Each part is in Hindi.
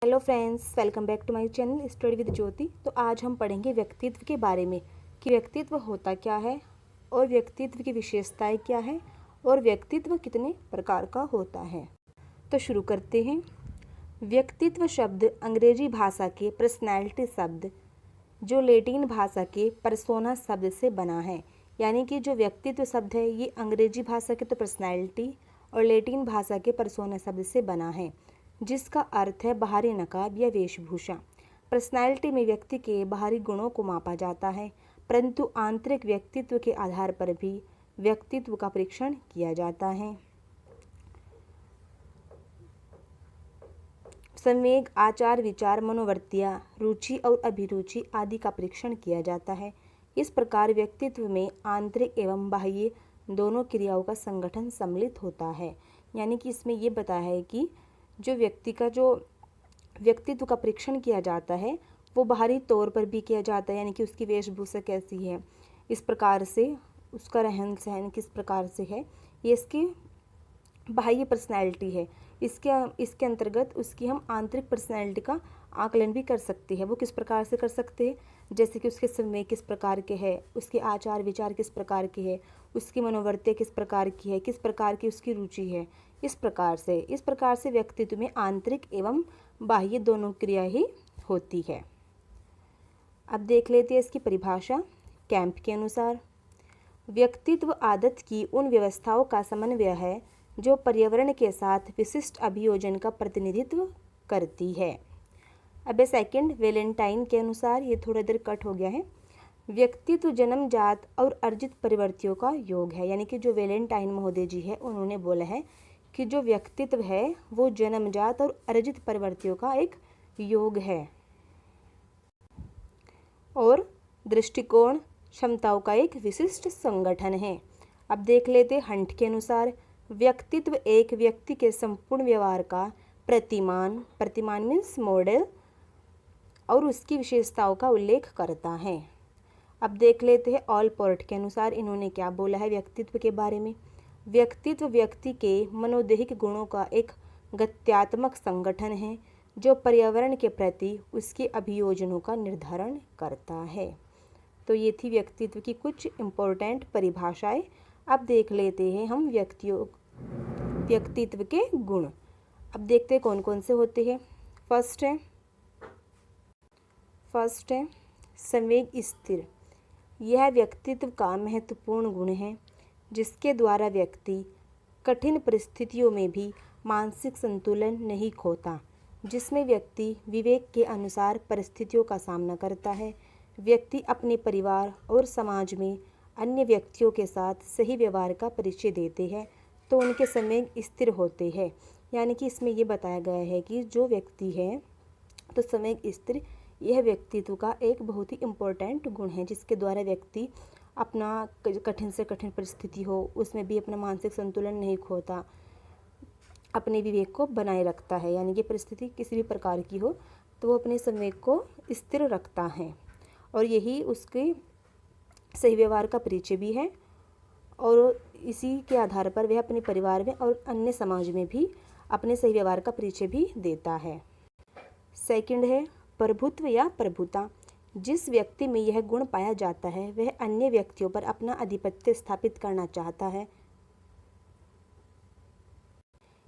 Hello friends, welcome back to my channel study with Jyoti. तो आज हम पढ़ेंगे व्यक्तित्व के बारे में कि व्यक्तित्व होता क्या है और व्यक्तित्व की विशेषताएं क्या है और व्यक्तित्व कितने प्रकार का होता है। तो शुरू करते हैं। व्यक्तित्व शब्द अंग्रेजी भाषा के पर्सनैलिटी शब्द जो लैटिन भाषा के पर्सोना शब्द से बना है। यानी कि जो व्यक्तित्व शब्द है ये अंग्रेजी भाषा के तो पर्सनैलिटी और लैटिन भाषा के पर्सोना शब्द से बना है, जिसका अर्थ है बाहरी नकाब या वेशभूषा। पर्सनैलिटी में व्यक्ति के बाहरी गुणों को मापा जाता है, परंतु आंतरिक व्यक्तित्व के आधार पर भी व्यक्तित्व का परीक्षण किया जाता है। संवेग, आचार विचार, मनोवृत्तियाँ, रुचि और अभिरुचि आदि का परीक्षण किया जाता है। इस प्रकार व्यक्तित्व में आंतरिक एवं बाह्य दोनों क्रियाओं का संगठन सम्मिलित होता है। यानी कि इसमें ये बताया है कि जो व्यक्ति का जो व्यक्तित्व का परीक्षण किया जाता है वो बाहरी तौर पर भी किया जाता है, यानी कि उसकी वेशभूषा कैसी है, इस प्रकार से उसका रहन सहन किस प्रकार से है, ये इसकी बाह्य पर्सनैलिटी है। इसके अंतर्गत उसकी हम आंतरिक पर्सनैलिटी का आकलन भी कर सकते हैं। वो किस प्रकार से कर सकते हैं, जैसे कि उसके समय किस प्रकार के है, उसके आचार विचार किस प्रकार के है, उसकी मनोवृत्ति किस प्रकार की है, किस प्रकार की उसकी रुचि है। इस प्रकार से व्यक्तित्व में आंतरिक एवं बाह्य दोनों क्रिया ही होती है। अब देख लेते हैं इसकी परिभाषा। कैंप के अनुसार व्यक्तित्व आदत की उन व्यवस्थाओं का समन्वय है जो पर्यावरण के साथ विशिष्ट अभियोजन का प्रतिनिधित्व करती है। अब सेकंड वेलेंटाइन के अनुसार, ये थोड़ा देर कट हो गया है, व्यक्तित्व जन्मजात और अर्जित परिवर्तियों का योग है। यानी कि जो वेलेंटाइन महोदय जी है उन्होंने बोला है कि जो व्यक्तित्व है वो जन्मजात और अर्जित परिवर्तियों का एक योग है और दृष्टिकोण क्षमताओं का एक विशिष्ट संगठन है। अब देख लेते हंट के अनुसार, व्यक्तित्व एक व्यक्ति के संपूर्ण व्यवहार का प्रतिमान मीन्स मॉडल और उसकी विशेषताओं का उल्लेख करता है। अब देख लेते हैं ऑलपोर्ट के अनुसार, इन्होंने क्या बोला है व्यक्तित्व के बारे में। व्यक्तित्व व्यक्ति के मनोदैहिक गुणों का एक गत्यात्मक संगठन है जो पर्यावरण के प्रति उसके अभियोजनों का निर्धारण करता है। तो ये थी व्यक्तित्व की कुछ इम्पोर्टेंट परिभाषाएं। अब देख लेते हैं हम व्यक्तित्व के गुण। अब देखते हैं कौन कौन से होते हैं। फर्स्ट है संवेग स्थिर। यह व्यक्तित्व का महत्वपूर्ण गुण है जिसके द्वारा व्यक्ति कठिन परिस्थितियों में भी मानसिक संतुलन नहीं खोता, जिसमें व्यक्ति विवेक के अनुसार परिस्थितियों का सामना करता है। व्यक्ति अपने परिवार और समाज में अन्य व्यक्तियों के साथ सही व्यवहार का परिचय देते हैं तो उनके संवेग स्थिर होते हैं। यानी कि इसमें ये बताया गया है कि जो व्यक्ति है तो संवेग स्थिर, यह व्यक्तित्व का एक बहुत ही इम्पोर्टेंट गुण है जिसके द्वारा व्यक्ति अपना कठिन से कठिन परिस्थिति हो उसमें भी अपना मानसिक संतुलन नहीं खोता, अपने विवेक को बनाए रखता है। यानी कि परिस्थिति किसी भी प्रकार की हो तो वो अपने संवेग को स्थिर रखता है और यही उसके सही व्यवहार का परिचय भी है और इसी के आधार पर वह अपने परिवार में और अन्य समाज में भी अपने सही व्यवहार का परिचय भी देता है। सेकंड है प्रभुत्व या प्रभुता। जिस व्यक्ति में यह गुण पाया जाता है वह अन्य व्यक्तियों पर अपना आधिपत्य स्थापित करना चाहता है।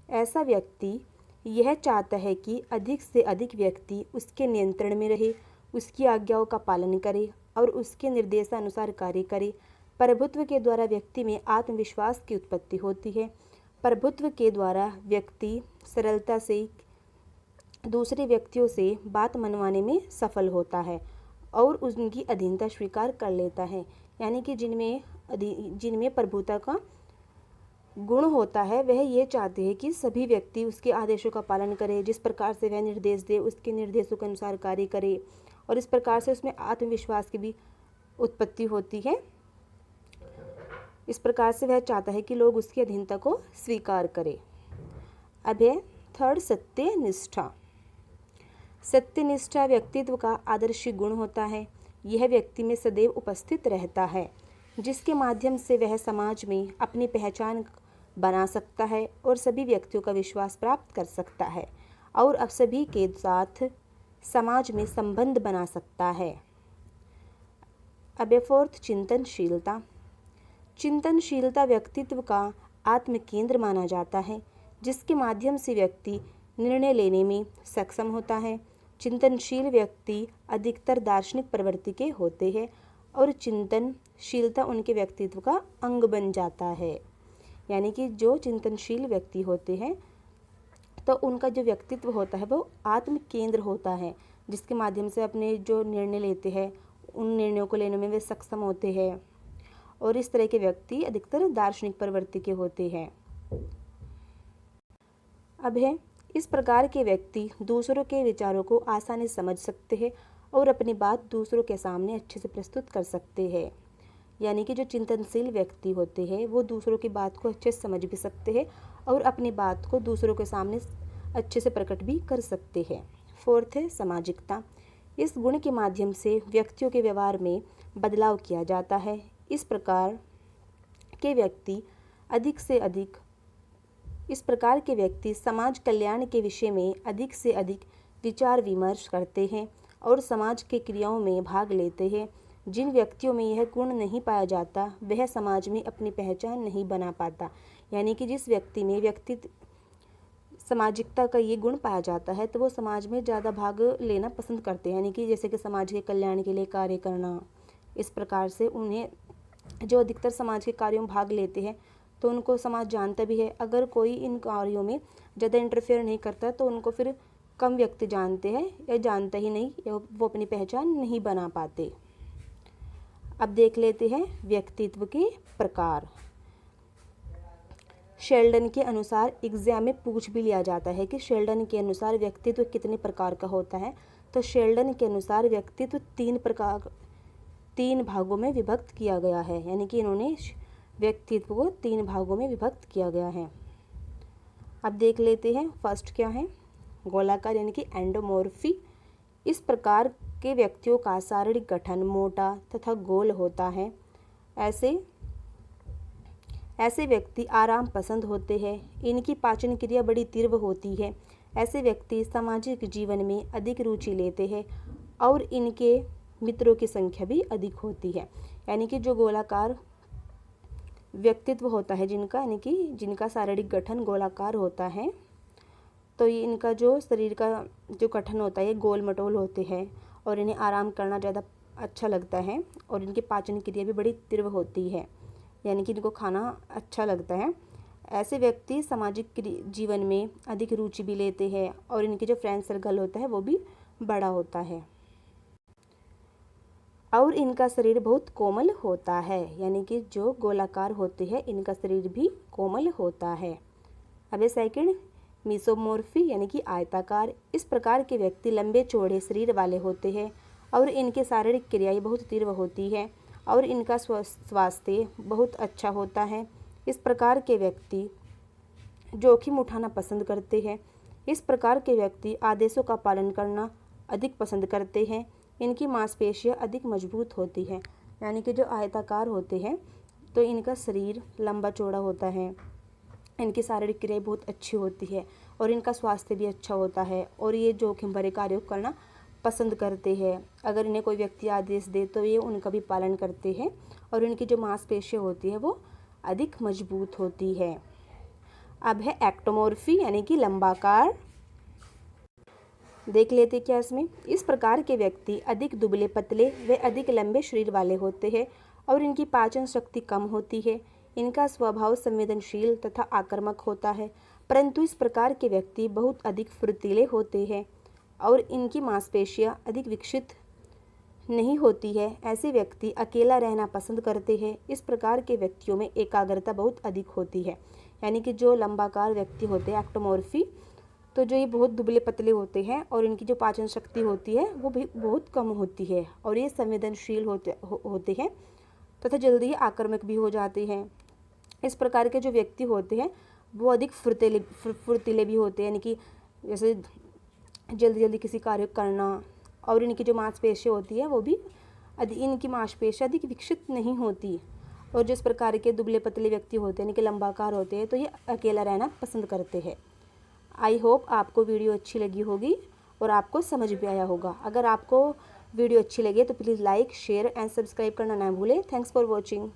ऐसा व्यक्ति यह चाहता है कि अधिक से अधिक व्यक्ति उसके नियंत्रण में रहे, उसकी आज्ञाओं का पालन करे और उसके निर्देशानुसार कार्य करे। प्रभुत्व के द्वारा व्यक्ति में आत्मविश्वास की उत्पत्ति होती है। प्रभुत्व के द्वारा व्यक्ति सरलता से दूसरे व्यक्तियों से बात मनवाने में सफल होता है और उनकी अधीनता स्वीकार कर लेता है। यानी कि जिनमें प्रभुता का गुण होता है वह ये चाहते हैं कि सभी व्यक्ति उसके आदेशों का पालन करें, जिस प्रकार से वह निर्देश दे उसके निर्देशों के अनुसार कार्य करे और इस प्रकार से उसमें आत्मविश्वास की भी उत्पत्ति होती है। इस प्रकार से वह चाहता है कि लोग उसकी अधीनता को स्वीकार करें। अब है थर्ड सत्यनिष्ठा। सत्यनिष्ठा व्यक्तित्व का आदर्श गुण होता है। यह व्यक्ति में सदैव उपस्थित रहता है जिसके माध्यम से वह समाज में अपनी पहचान बना सकता है और सभी व्यक्तियों का विश्वास प्राप्त कर सकता है। और अब सभी के साथ समाज में संबंध बना सकता है। अब फोर्थ, चिंतनशीलता। चिंतनशीलता व्यक्तित्व का आत्म केंद्र माना जाता है, जिसके माध्यम से व्यक्ति निर्णय लेने में सक्षम होता है। चिंतनशील व्यक्ति अधिकतर दार्शनिक प्रवृत्ति के होते हैं और चिंतनशीलता उनके व्यक्तित्व का अंग बन जाता है। यानी कि जो चिंतनशील व्यक्ति होते हैं तो उनका जो व्यक्तित्व होता है वो आत्म केंद्र होता है, जिसके माध्यम से अपने जो निर्णय लेते हैं उन निर्णयों को लेने में वे सक्षम होते हैं। और इस तरह के व्यक्ति अधिकतर दार्शनिक प्रवृत्ति के होते हैं। अब है, इस प्रकार के व्यक्ति दूसरों के विचारों को आसानी से समझ सकते हैं और अपनी बात दूसरों के सामने अच्छे से प्रस्तुत कर सकते हैं। यानी कि जो चिंतनशील व्यक्ति होते हैं वो दूसरों की बात को अच्छे से समझ भी सकते हैं और अपनी बात को दूसरों के सामने अच्छे से प्रकट भी कर सकते हैं। फोर्थ है, सामाजिकता। इस गुण के माध्यम से व्यक्तियों के व्यवहार में बदलाव किया जाता है। इस प्रकार के व्यक्ति समाज कल्याण के विषय में अधिक से अधिक विचार विमर्श करते हैं और समाज के क्रियाओं में भाग लेते हैं। जिन व्यक्तियों में यह गुण नहीं पाया जाता वह समाज में अपनी पहचान नहीं बना पाता। यानी कि जिस व्यक्ति में सामाजिकता का ये गुण पाया जाता है तो वो समाज में ज़्यादा भाग लेना पसंद करते हैं। यानी कि जैसे कि समाज के कल्याण के लिए कार्य करना, इस प्रकार से उन्हें जो अधिकतर समाज के कार्यों में भाग लेते हैं तो उनको समाज जानता भी है। अगर कोई इन कार्यों में ज़्यादा इंटरफेयर नहीं करता तो उनको फिर कम व्यक्ति जानते हैं या जानता ही नहीं, या वो अपनी पहचान नहीं बना पाते। अब देख लेते हैं व्यक्तित्व के प्रकार। शेल्डन के अनुसार एग्जाम में पूछ भी लिया जाता है कि शेल्डन के अनुसार व्यक्तित्व कितने प्रकार का होता है। तो शेल्डन के अनुसार व्यक्तित्व तीन भागों में विभक्त किया गया है। यानी कि इन्होंने व्यक्तित्व को 3 भागों में विभक्त किया गया है। अब देख लेते हैं फर्स्ट क्या है, गोलाकार यानी कि एंडोमॉर्फी। इस प्रकार के व्यक्तियों का शारीरिक गठन मोटा तथा गोल होता है। ऐसे व्यक्ति आराम पसंद होते हैं। इनकी पाचन क्रिया बड़ी तीव्र होती है। ऐसे व्यक्ति सामाजिक जीवन में अधिक रुचि लेते हैं और इनके मित्रों की संख्या भी अधिक होती है। यानी कि जो गोलाकार व्यक्तित्व होता है जिनका, यानी कि जिनका शारीरिक गठन गोलाकार होता है, तो ये इनका जो शरीर का जो गठन होता है ये गोल मटोल होते हैं और इन्हें आराम करना ज़्यादा अच्छा लगता है और इनकी पाचन क्रिया भी बड़ी तीव्र होती है। यानी कि इनको खाना अच्छा लगता है। ऐसे व्यक्ति सामाजिक जीवन में अधिक रुचि भी लेते हैं और इनके जो फ्रेंड सर्कल होता है वो भी बड़ा होता है और इनका शरीर बहुत कोमल होता है। यानी कि जो गोलाकार होते हैं इनका शरीर भी कोमल होता है। अब सेकंड, मेसोमॉर्फी यानी कि आयताकार। इस प्रकार के व्यक्ति लंबे चौड़े शरीर वाले होते हैं और इनके शारीरिक क्रियाएं बहुत तीव्र होती है और इनका स्वास्थ्य बहुत अच्छा होता है। इस प्रकार के व्यक्ति जोखिम उठाना पसंद करते हैं। इस प्रकार के व्यक्ति आदेशों का पालन करना अधिक पसंद करते हैं। इनकी मांसपेशियां अधिक मजबूत होती हैं। यानी कि जो आयताकार होते हैं तो इनका शरीर लंबा चौड़ा होता है, इनकी शारीरिक क्रियाएं बहुत अच्छी होती है और इनका स्वास्थ्य भी अच्छा होता है और ये जोखिम भरे कार्यों करना पसंद करते हैं। अगर इन्हें कोई व्यक्ति आदेश दे तो ये उनका भी पालन करते हैं और इनकी जो मांसपेशियां होती है वो अधिक मजबूत होती है। अब है एक्टोमॉर्फी यानी कि लंबाकार। देख लेते क्या इसमें। इस प्रकार के व्यक्ति अधिक दुबले पतले व अधिक लंबे शरीर वाले होते हैं और इनकी पाचन शक्ति कम होती है। इनका स्वभाव संवेदनशील तथा आक्रामक होता है, परंतु इस प्रकार के व्यक्ति बहुत अधिक फुर्तीले होते हैं और इनकी मांसपेशियां अधिक विकसित नहीं होती है। ऐसे व्यक्ति अकेला रहना पसंद करते हैं। इस प्रकार के व्यक्तियों में एकाग्रता बहुत अधिक होती है। यानी कि जो लंबाकार व्यक्ति होते हैं एक्टोमॉर्फी, तो जो ये बहुत दुबले पतले होते हैं और इनकी जो पाचन शक्ति होती है वो भी बहुत कम होती है और ये संवेदनशील होते हैं तथा जल्दी ही आक्रामक भी हो जाते हैं। इस प्रकार के जो व्यक्ति होते हैं वो अधिक फुर्तीले भी होते हैं। यानी कि जैसे जल्दी जल्दी किसी कार्य करना और इनकी जो मांसपेशियां होती है वो भी इनकी मांसपेशियां अधिक विकसित नहीं होती। और जिस प्रकार के दुबले पतले व्यक्ति होते हैं यानी कि लंबाकार होते हैं तो ये अकेला रहना पसंद करते हैं। आई होप आपको वीडियो अच्छी लगी होगी और आपको समझ भी आया होगा। अगर आपको वीडियो अच्छी लगे तो please like, share and subscribe करना ना भूलें। Thanks for watching.